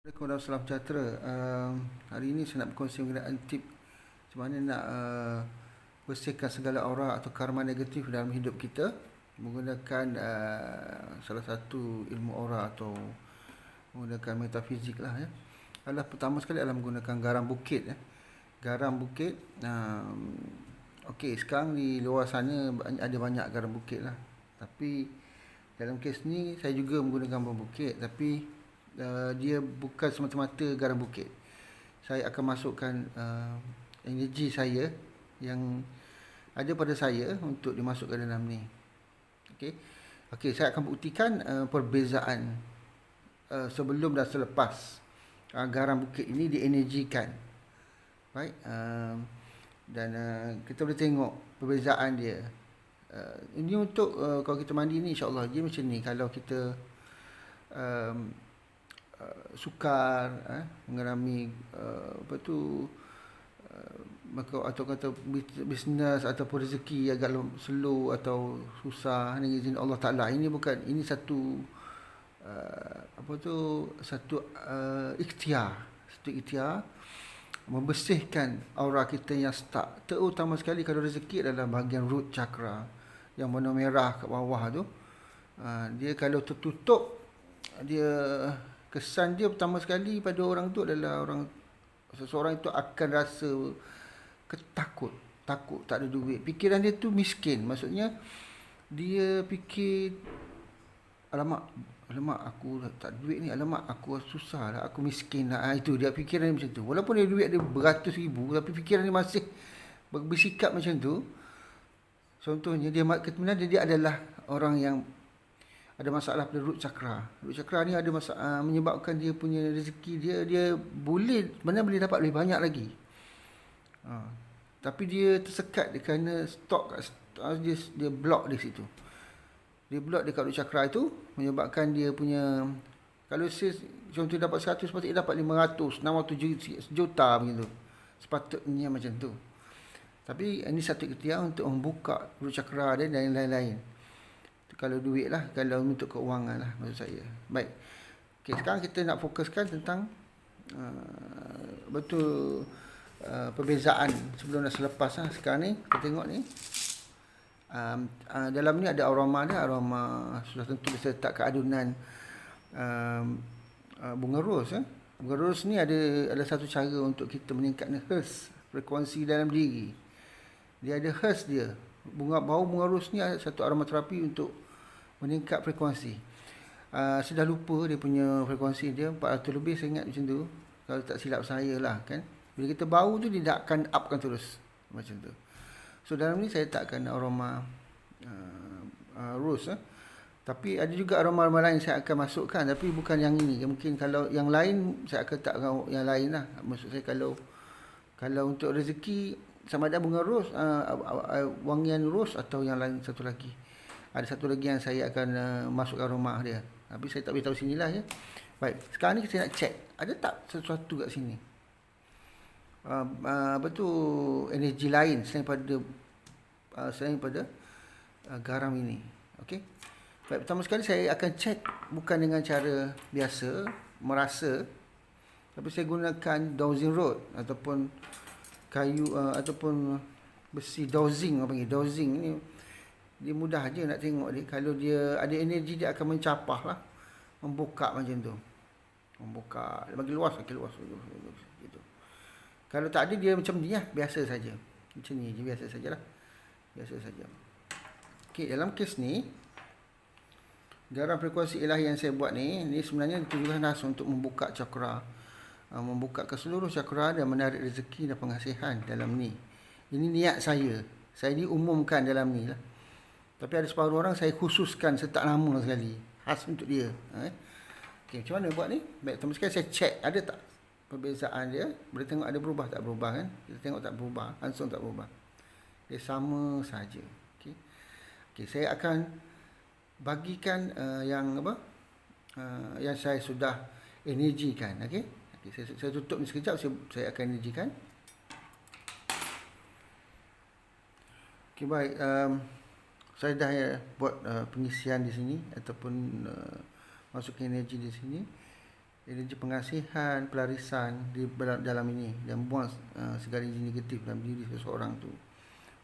Assalamualaikum warahmatullahi wabarakatuh. Sejahtera. Hari ini saya nak berkongsi mengenai tip macam mana nak bersihkan segala aura atau karma negatif dalam hidup kita menggunakan salah satu ilmu aura atau menggunakan metafizik lah ya. Adalah pertama sekali adalah menggunakan garam bukit ya. Garam bukit. Okey, sekarang di luar sana ada banyak garam bukit lah. Tapi dalam kes ni saya juga menggunakan garam bukit, tapi dia bukan semata-mata garam bukit. Saya akan masukkan energi saya yang ada pada saya untuk dimasukkan dalam ni. Okey. Okey, saya akan buktikan perbezaan sebelum dan selepas garam bukit ini dienergikan. Baik. Dan kita boleh tengok perbezaan dia. Ini untuk kalau kita mandi ni, insya-Allah dia macam ni. Kalau kita sukar mengalami atau kata bisnes ataupun rezeki agak slow atau susah dengan izin Allah Taala. Ini bukan, ini satu ikhtiar membersihkan aura kita yang stuck, terutama sekali kalau rezeki adalah bahagian root chakra yang warna merah kat bawah tu. Dia kalau tertutup, dia kesan dia pertama sekali pada orang tu adalah seseorang itu akan rasa takut tak ada duit. Pikiran dia tu miskin, maksudnya dia fikir alamak aku tak ada duit ni, alamak aku susah lah, aku miskin lah. Itu dia fikiran dia macam tu. Walaupun dia duit dia beratus ribu, tapi fikiran dia masih bersikap macam tu. Contohnya dia adalah orang yang ada masalah pada root chakra. Root chakra ni ada masalah, menyebabkan dia punya rezeki dia boleh dapat lebih banyak lagi. Tapi dia tersekat kerana dia block di situ. Dia block dekat root chakra itu, menyebabkan dia punya, kalau contoh dapat 100, sepatutnya dapat 500, 600 sejuta begitu. Sepatutnya macam tu. Tapi ini satu ikhtiar untuk membuka root chakra dia dan lain-lain. Kalau duit lah, kalau untuk keuangan lah maksud saya. Baik. Okay, sekarang kita nak fokuskan tentang perbezaan sebelum dan selepas lah. Sekarang ni kita tengok ni. Dalam ni ada aroma dia. Aroma sudah tentu bisa letak ke adunan bunga ros. Bunga ros ni ada satu cara untuk kita meningkatkan hertz, frekuensi dalam diri. Dia ada hertz dia. Bau bunga ros ni ada satu aromaterapi untuk meningkat frekuensi. Sudah lupa dia punya frekuensi dia 400 lebih, saya ingat macam tu. Kalau tak silap saya lah kan. Bila kita bau tu dia tak akan upkan terus macam tu. So dalam ni saya letakkan aroma rose. Tapi ada juga aroma-aroma lain saya akan masukkan, tapi bukan yang ini. Mungkin kalau yang lain saya akan letak yang lain lah. Maksud saya kalau untuk rezeki sama ada bunga rose, wangian rose atau yang lain satu lagi. Ada satu lagi yang saya akan masukkan aroma dia. Tapi saya tak beritahu sinilah ya. Baik, sekarang ni kita nak check ada tak sesuatu kat sini. Energi lain selain pada garam ini. Okey. Baik, pertama sekali saya akan cek bukan dengan cara biasa merasa, tapi saya gunakan dowsing rod ataupun kayu ataupun besi dowsing, apa panggil dowsing ni. Dia mudah aja nak tengok dia. Kalau dia ada energi, dia akan mencapah lah, membuka macam tu. Membuka, bagi luas gitu. Kalau tak ada, dia macam ni lah, biasa saja. Macam ni je, biasa sajalah. Biasa saja. Okey, dalam kes ni, garam frekuensi ilahi yang saya buat ni sebenarnya ditujukan khas untuk membuka cakra. Membuka ke seluruh cakra dan menarik rezeki dan pengasihan dalam ni. Ini niat saya. Saya diumumkan dalam ni lah. Tapi ada separuh orang saya khususkan setak nama sekali. Khas untuk dia. Okey, macam mana buat ni? Baik, pertama sekali saya check ada tak perbezaan dia. Boleh tengok ada berubah tak berubah kan. Kita tengok tak berubah, langsung tak berubah. Dia sama saja. Okey. Okey, saya akan bagikan yang saya sudah energikan. Okey. Okey, saya tutup ni sekejap, saya akan energikan. Okey, baik. Saya dah buat pengisian di sini ataupun masukkan energi di sini. energi pengasihan, pelarisan di dalam ini, dan buang segala energi negatif dalam diri seseorang tu.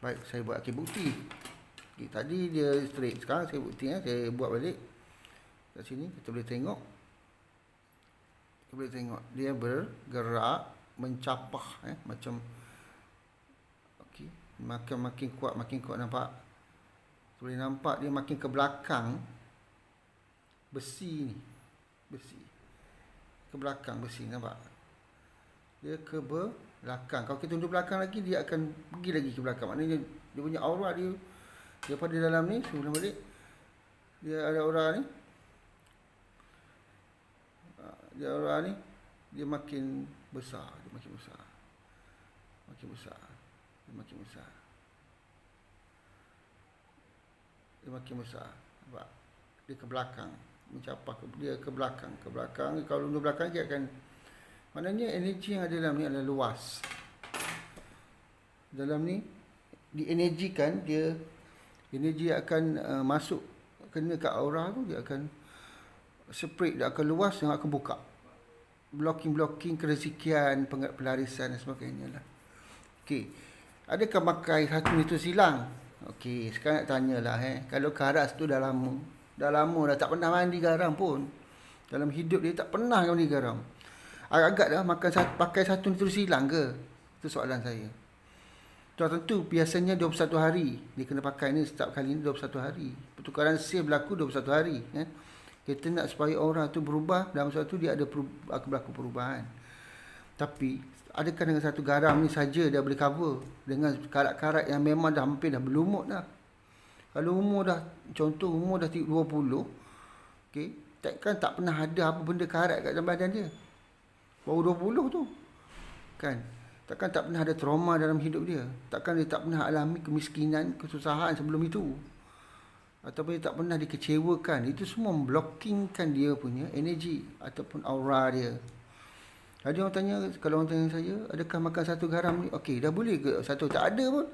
Baik, saya buat bukti. Tadi dia straight, sekarang saya bukti, saya buat balik kat sini. Kita boleh tengok, dia bergerak mencapah, macam okey, makin kuat nampak. Boleh nampak dia makin ke belakang besi ni. Ke belakang besi, nampak? Dia ke belakang. Kalau kita tunduk belakang lagi, dia akan pergi lagi ke belakang. Maknanya dia punya aura dia daripada dalam ni, sebelum balik, dia ada aura ni. Dia makin besar, Makin besar. Nampak? Dia ke belakang, mencapah dia ke belakang. Kalau tunduk belakang dia akan, maknanya energi yang ada dalam ni adalah luas. Dalam ni dienergikan, dia energi akan masuk kena kat aura tu, dia akan spread, dia akan luas, yang akan buka blocking kerezekian, pelarisan dan sebagainya lah. Okey, adakah pakai satu meter silang? Okey, sekarang nak tanyalah, kalau karas tu dah lama dah tak pernah mandi garam pun. Dalam hidup dia tak pernah mandi garam. Agak-agak dah pakai satu meter silang ke? Itu soalan saya. Tentu biasanya 21 hari dia kena pakai ni, setiap kali ni 21 hari. Pertukaran sel berlaku 21 hari, Kita nak supaya aura tu berubah, dalam masa tu dia akan berlaku perubahan. Tapi adakah dengan satu garam ni saja dia boleh cover dengan karat-karat yang memang dah hampir dah berlumut dah? Kalau umur dah 20, okey, takkan tak pernah ada apa benda karat kat dalam badan dia. Baru 20 tu, kan? Takkan tak pernah ada trauma dalam hidup dia. Takkan dia tak pernah alami kemiskinan, kesusahan sebelum itu. Ataupun dia tak pernah dikecewakan. Itu semua memblockingkan dia punya energi ataupun aura dia. Ada orang tanya, kalau orang tanya saya, adakah makan satu garam ni? Okey, dah boleh ke satu? Tak ada pun.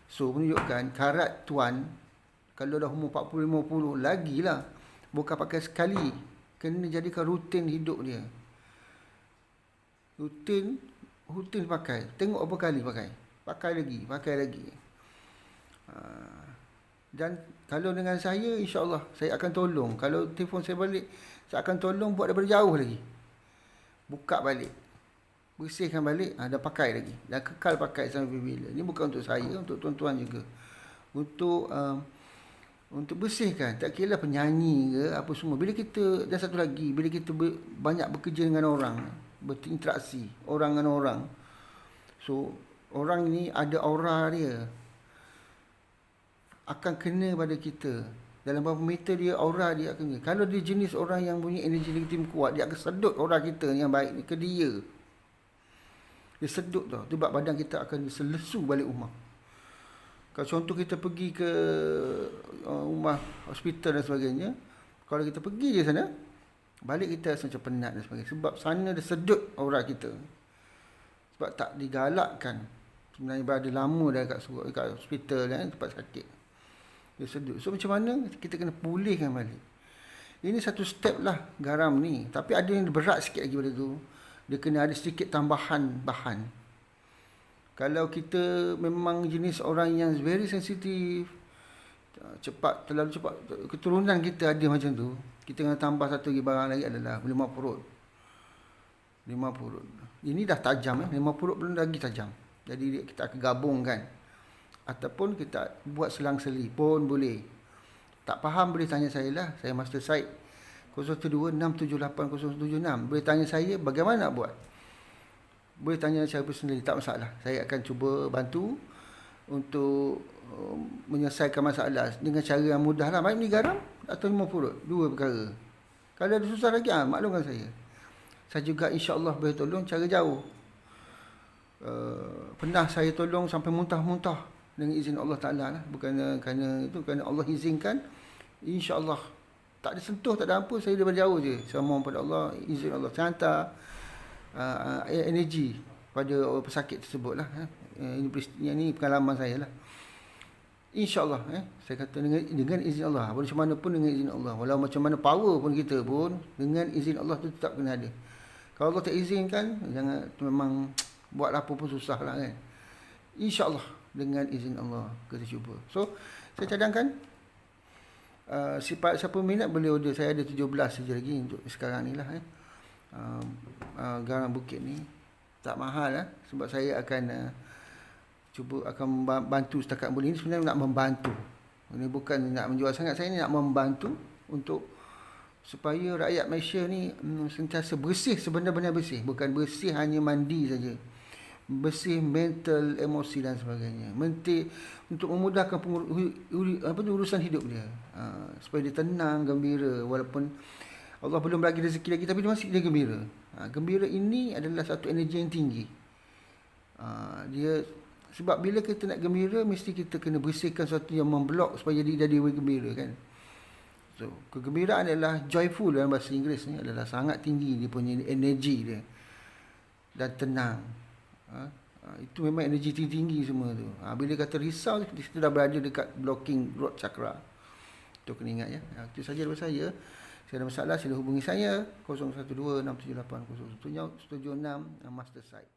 So, menunjukkan karat tuan, kalau dah umur 40-50, lagilah. Bukan pakai sekali. Kena jadikan rutin hidup dia. Rutin pakai. Tengok berapa kali pakai. Pakai lagi. Dan kalau dengan saya, insya-Allah saya akan tolong. Kalau telefon saya balik, saya akan tolong buat daripada jauh lagi. Buka balik, bersihkan balik, dah pakai lagi. Dan kekal pakai sampai bila. Ini bukan untuk saya, untuk tuan-tuan juga. Untuk bersihkan, tak kira penyanyi ke apa semua. Bila kita, dan satu lagi, bila kita banyak bekerja dengan orang, berinteraksi orang dengan orang, so orang ni ada aura dia, akan kena pada kita. Dalam beberapa meter dia, aura dia akan kena. Kalau dia jenis orang yang punya energi negatif kuat, dia akan sedut aura kita yang baik ni ke dia. Dia sedut tau. Sebab badan kita akan selesu balik rumah. Kalau contoh kita pergi ke rumah, hospital dan sebagainya, kalau kita pergi je sana, balik kita rasa macam penat dan sebagainya. Sebab sana dia sedut aura kita. Sebab tak digalakkan. Sebenarnya berada lama dah kat hospital kan, tempat sakit. Dia sedut. So macam mana kita kena pulihkan balik. Ini satu step lah garam ni. Tapi ada yang berat sikit lagi pada tu. Dia kena ada sedikit tambahan bahan. Kalau kita memang jenis orang yang very sensitif, terlalu cepat, keturunan kita ada macam tu, kita kena tambah satu lagi barang lagi adalah limau purut. Ini dah tajam, limau purut belum lagi tajam. Jadi kita akan gabungkan. Ataupun kita buat selang-seli pun boleh. Tak faham boleh tanya saya lah. Saya Master Syed 072-678-076. Boleh tanya saya bagaimana nak buat. Boleh tanya saya sendiri, tak masalah. Saya akan cuba bantu untuk menyelesaikan masalah dengan cara yang mudah lah. Baik ni garam atau limau purut, dua perkara. Kalau ada susah lagi, maklumkan saya. Saya juga insya-Allah boleh tolong cara jauh. Pernah saya tolong sampai muntah-muntah dengan izin Allah Ta'ala lah. Bukan kerana itu, kerana Allah izinkan. InsyaAllah tak ada sentuh, tak ada apa, saya daripada jauh je. Saya mohon pada Allah, izin Allah. Saya hantar energi pada pesakit tersebut lah. Ini pengalaman saya lah. InsyaAllah saya kata dengan izin Allah. Macam mana pun dengan izin Allah. Walau macam mana power pun kita pun, dengan izin Allah tu tetap kena ada. Kalau Allah tak izinkan, jangan, memang buat apa pun susah lah kan. InsyaAllah dengan izin Allah kita cuba. So saya cadangkan, siapa minat boleh order. Saya ada 17 saja lagi untuk sekarang ni lah. Garang bukit ni tak mahal lah. Sebab saya akan cuba akan bantu setakat boleh. Ini sebenarnya nak membantu. Ini bukan nak menjual sangat. Saya ni nak membantu untuk supaya rakyat Malaysia ni sentiasa bersih, sebenar-benar bersih. Bukan bersih hanya mandi saja. Bersih mental, emosi dan sebagainya. Untuk memudahkan urusan hidup dia. Supaya dia tenang, gembira. Walaupun Allah belum bagi rezeki lagi, tapi dia masih dia gembira. Gembira ini adalah satu energi yang tinggi. Sebab bila kita nak gembira, mesti kita kena bersihkan sesuatu yang memblok supaya jadi gembira kan. So, kegembiraan adalah joyful dalam bahasa Inggeris ni, adalah sangat tinggi dia punya energi dia. Dan tenang. Itu memang energi tinggi semua tu. Bila kata risau, kita dah berada dekat blocking root chakra. Itu kena ingat ya. Itu saja daripada saya. Saya ada masalah, sila hubungi saya 012 678 076 Master Site.